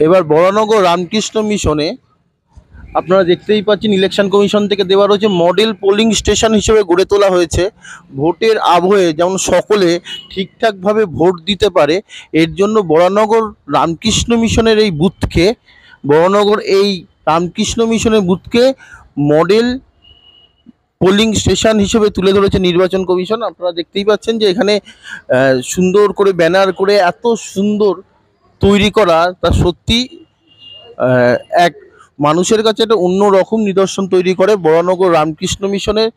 এবার বরানগর রামকৃষ্ণ মিশনে আপনারা দেখতেই পাচ্ছেন ইলেকশন কমিশন থেকে দেওয়া রয়েছে মডেল পোলিং স্টেশন হিসেবে গড়ে তোলা হয়েছে। ভোটের আবহে যেমন সকলে ঠিকঠাকভাবে ভোট দিতে পারে, এর জন্য বরানগর রামকৃষ্ণ মিশনের এই বুথকে বরানগর এই রামকৃষ্ণ মিশনের বুথকে মডেল পোলিং স্টেশন হিসেবে তুলে ধরেছে নির্বাচন কমিশন। আপনারা দেখতেই পাচ্ছেন যে এখানে সুন্দর করে ব্যানার করে এত সুন্দর তৈরি করা, তা সত্যি এক মানুষের কাছে একটা অন্যরকম নিদর্শন তৈরি করে। বরানগর রামকৃষ্ণ মিশনের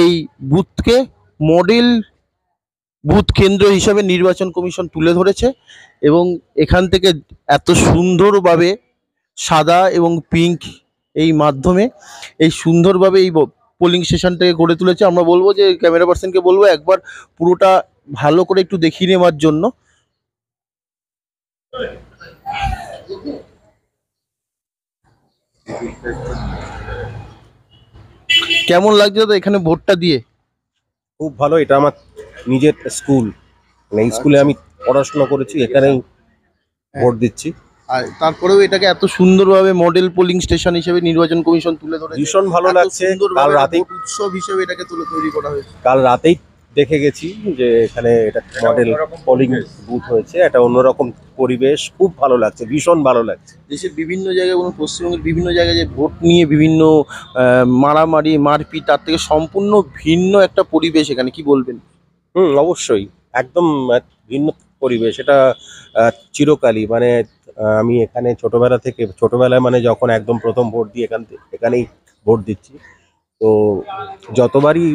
এই বুথকে মডেল বুথ কেন্দ্র হিসাবে নির্বাচন কমিশন তুলে ধরেছে এবং এখান থেকে এত সুন্দরভাবে সাদা এবং পিঙ্ক এই মাধ্যমে এই সুন্দরভাবে এই পোলিং স্টেশনটাকে গড়ে তুলেছে। আমরা বলবো যে ক্যামেরা পার্সনকে বলবো একবার পুরোটা ভালো করে একটু দেখিয়ে নেওয়ার জন্য। কেমন লাগছে দাদা এখানে ভোটটা দিয়ে? খুব ভালো। এটা আমার নিজের স্কুল, মানে এই স্কুলে আমি পড়াশোনা করেছি, এখানেই ভোট দিচ্ছি। আর তারপরেও এটাকে এত সুন্দরভাবে মডেল পোলিং স্টেশন হিসেবে নির্বাচন কমিশন তুলে ধরেছে, ভীষণ ভালো লাগছে। কাল রাতেই উৎসব হিসেবে এটাকে তৈরি করা হয়েছে। কাল রাতেই দেখে গেছি যে এখানে এটা মডেল পোলিং বুথ হয়েছে, এটা অন্যরকম পরিবেশ, খুব ভালো লাগছে, ভীষণ ভালো লাগছে। দেশের বিভিন্ন জায়গায় এবং পশ্চিমবঙ্গের বিভিন্ন জায়গায় যে ভোট নিয়ে বিভিন্ন মারামারি মারপিট, তার থেকে সম্পূর্ণ ভিন্ন একটা পরিবেশ এখানে, কি বলবেন? অবশ্যই, একদম ভিন্ন পরিবেশ। এটা চিরকালই, মানে আমি এখানে ছোটবেলায় মানে যখন একদম প্রথম ভোট দিই এখানেই ভোট দিচ্ছি। তো যতবারই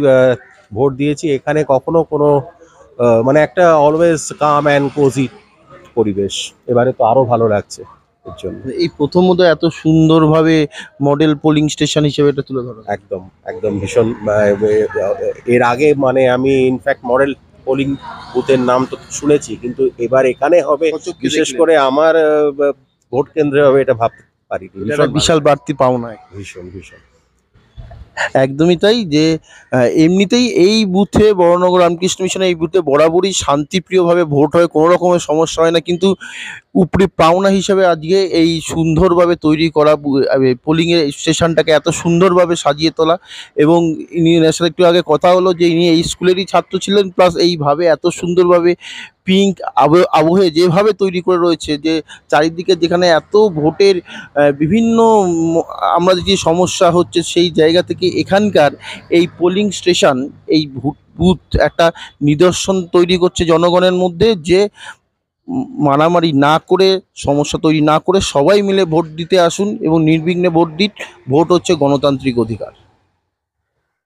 ভোট দিয়েছি এখানে কখনো কোনো মানে একটা অলওয়েজ কাম অ্যান্ড কোজি পরিবেশ। এবারে তো আরো ভালো লাগছে এর জন্য। এই প্রথমত এত সুন্দরভাবে মডেল পোলিং স্টেশন হিসেবে এটা তুলে ধরা। একদম একদম ভীষণ। এর আগে মানে আমি ইনফ্যাক্ট মডেল পোলিং বুথের নাম তো শুনেছি, কিন্তু এবার এখানে হবে, বিশেষ করে আমার ভোট কেন্দ্রে হবে, এটা ভাবতে পারিনি। বিশাল বাড়তি পাওনা। ভীষণ ভীষণ। একদমই তাই, যে এমনিতেই এই বুথে বরানগর রামকৃষ্ণ মিশনের এই বুথে বরাবরই শান্তিপ্রিয়ভাবে ভোট হয়, কোনো রকমের সমস্যা হয় না, কিন্তু উপরি পাওনা হিসেবে আজকে এই সুন্দরভাবে তৈরি করা পোলিংয়ের স্টেশনটাকে এত সুন্দরভাবে সাজিয়ে তোলা। এবং ইনি এনার সাথে একটু আগে কথা হলো যে ইনি এই স্কুলেরই ছাত্র ছিলেন, প্লাস এইভাবে এত সুন্দরভাবে পিঙ্ক আবহে যেভাবে তৈরি করে রয়েছে, যে চারিদিকে যেখানে এত ভোটের বিভিন্ন আমরা যে সমস্যা হচ্ছে সেই জায়গা থেকে এখানকার এই পোলিং স্টেশন, এই বুথ একটা নিদর্শন তৈরি করছে জনগণের মধ্যে, যে মারামারি না করে, সমস্যা তৈরি না করে সবাই মিলে ভোট দিতে আসুন এবং নির্বিঘ্নে ভোট দিন। ভোট হচ্ছে গণতান্ত্রিক অধিকার।